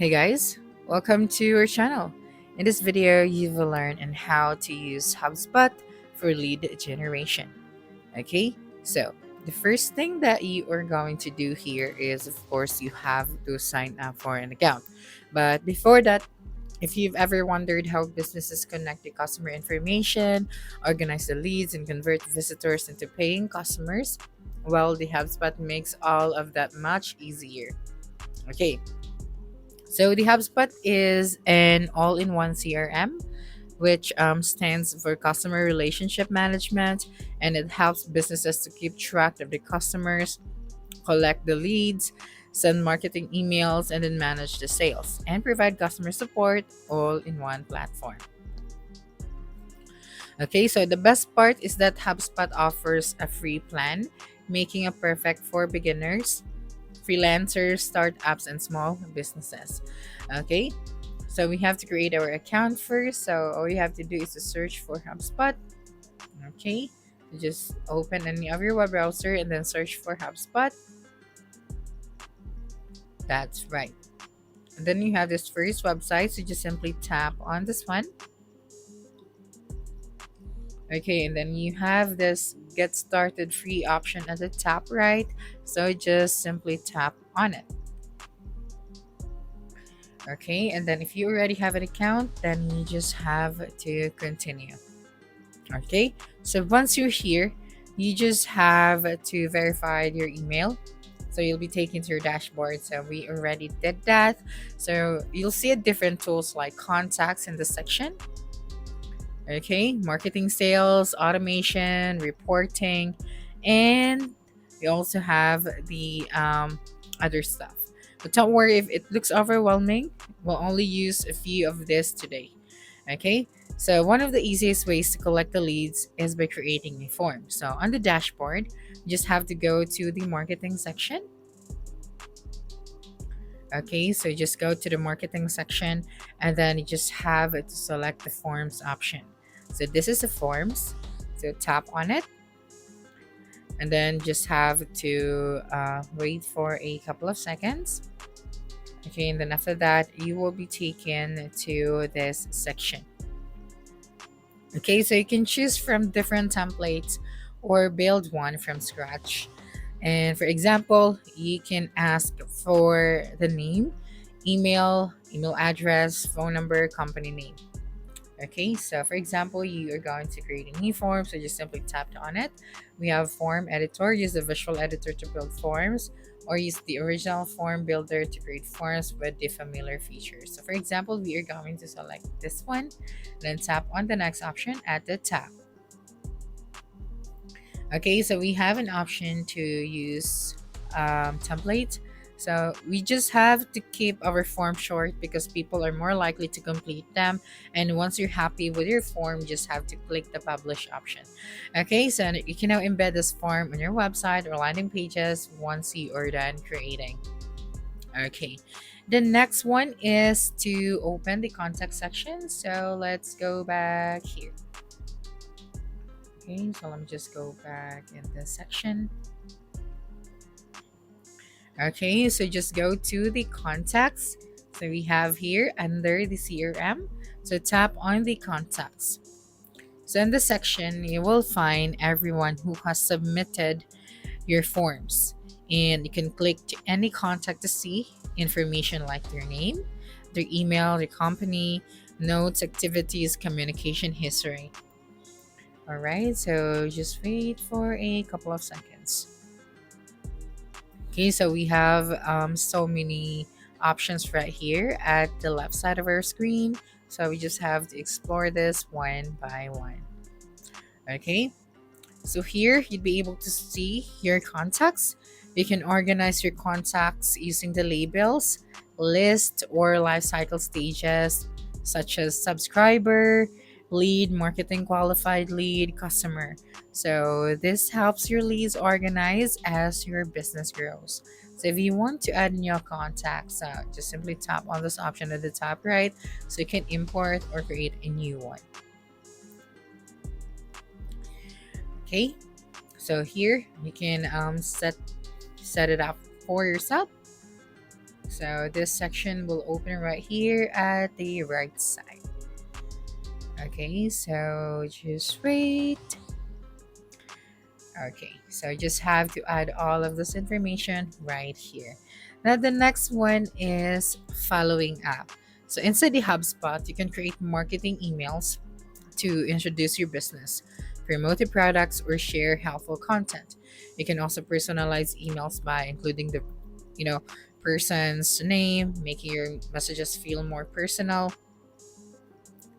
Hey guys, welcome to our channel. In this video, you will learn on how to use HubSpot for lead generation. Okay, so the first thing that you are going to do here is, of course, you have to sign up for an account. But before that, if you've ever wondered how businesses connect the customer information, organize the leads, and convert visitors into paying customers, well, the HubSpot makes all of that much easier. Okay, so the HubSpot is an all-in-one CRM, which stands for Customer Relationship Management, and it helps businesses to keep track of the customers, collect the leads, send marketing emails, and then manage the sales and provide customer support all in one platform. Okay, so the best part is that HubSpot offers a free plan, making it perfect for beginners, freelancers, startups, and small businesses. Okay, so we have to create our account first. So all you have to do is to search for HubSpot. Okay, you just open any of your web browser and then search for HubSpot. That's right. And then you have this first website. So just simply tap on this one. Okay, and then you have this get started free option at the top right. So just simply tap on it. Okay, and then if you already have an account, then you just have to continue. Okay, so once you're here, you just have to verify your email. So you'll be taken to your dashboard. So we already did that. So you'll see a different tools like contacts in the section. Okay, marketing, sales, automation, reporting, and we also have the other stuff. But don't worry if it looks overwhelming. We'll only use a few of this today. Okay, so one of the easiest ways to collect the leads is by creating a form. So on the dashboard, you just have to go to the marketing section. Okay, so just go to the marketing section and then you just have to select the forms option. So this is the forms. So tap on it and then just have to wait for a couple of seconds. Okay, and then after that, you will be taken to this section. Okay, so you can choose from different templates or build one from scratch. And for example, you can ask for the name, email address, phone number, company name. Okay, so for example, you are going to create a new form, so just simply tap on it. We have form editor, use the visual editor to build forms, or use the original form builder to create forms with the familiar features. So for example, we are going to select this one, then tap on the next option at the top. Okay, so we have an option to use template. So we just have to keep our form short because people are more likely to complete them. And once you're happy with your form, you just have to click the publish option. Okay, so you can now embed this form on your website or landing pages once you are done creating. Okay, the next one is to open the contact section. So let's go back here. Okay, so let me just go back in this section. Okay, so just go to the contacts. So we have here under the CRM. So tap on the contacts. So in this section, you will find everyone who has submitted your forms. And you can click to any contact to see information like their name, their email, their company, notes, activities, communication history. All right, so just wait for a couple of seconds. Okay, so we have so many options right here at the left side of our screen. So we just have to explore this one by one. Okay, so here you'd be able to see your contacts. You can organize your contacts using the labels, list, or life cycle stages such as subscriber, lead, marketing qualified lead, customer. So this helps your leads organize as your business grows. So if you want to add new contacts, just simply tap on this option at the top right so you can import or create a new one. Okay, so here you can set it up for yourself. So this section will open right here at the right side. Okay, so just wait. Okay, so just have to add all of this information right here. Now the next one is following up. So inside the HubSpot, you can create marketing emails to introduce your business, promote your products, or share helpful content. You can also personalize emails by including the, you know, person's name, making your messages feel more personal.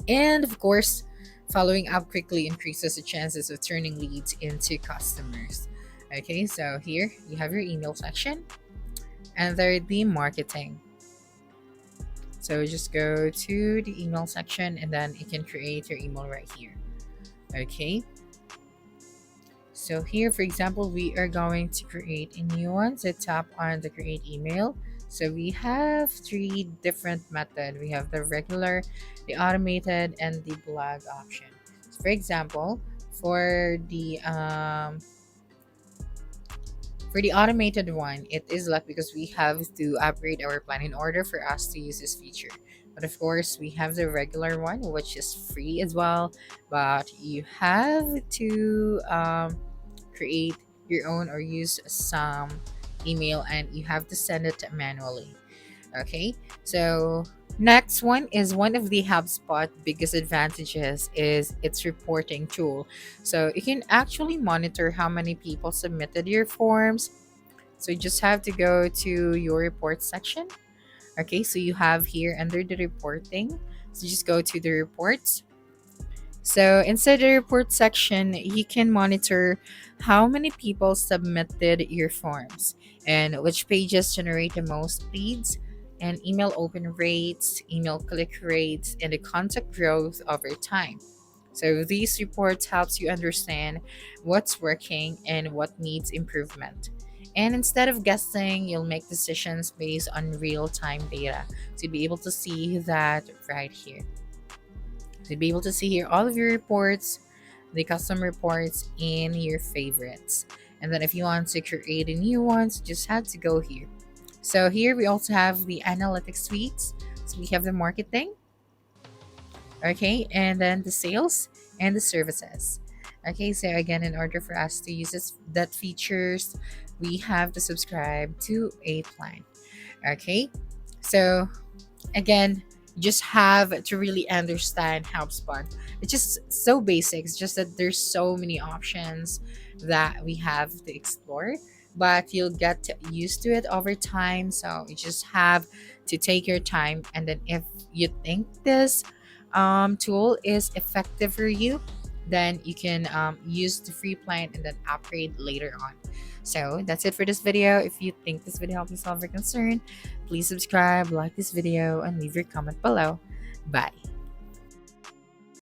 And of course, following up quickly increases the chances of turning leads into customers. Okay, so here you have your email section, and there the marketing. So just go to the email section and then you can create your email right here. Okay, so here, for example, we are going to create a new one. So tap on the create email. So we have three different methods. We have the regular, the automated, and the blog option. So for example, for the um, for the automated one, it is like because we have to upgrade our plan in order for us to use this feature. But of course, we have the regular one, which is free as well. But you have to create your own or use some email and you have to send it manually. Okay, so next one is one of the HubSpot biggest advantages is its reporting tool. So you can actually monitor how many people submitted your forms. So you just have to go to your report section. Okay, so you have here under the reporting. So just go to the reports. So inside the report section, you can monitor how many people submitted your forms and which pages generate the most leads and email open rates, email click rates, and the contact growth over time. So these reports helps you understand what's working and what needs improvement. And instead of guessing, you'll make decisions based on real-time data. So you'll be able to see that right here. So you'll be able to see here all of your reports, the custom reports, and your favorites. And then if you want to create a new ones, just have to go here. So here we also have the analytics suites. So we have the marketing, okay, and then the sales and the services. Okay, so again, in order for us to use that features, we have to subscribe to a plan. Okay, so again, you just have to really understand HubSpot. It's just so basic. It's just that there's so many options that we have to explore, but you'll get used to it over time. So you just have to take your time, and then if you think this tool is effective for you, then you can use the free plan and then upgrade later on. So that's it for this video. If you think this video helped you solve your concern, please subscribe, like this video, and leave your comment below. Bye.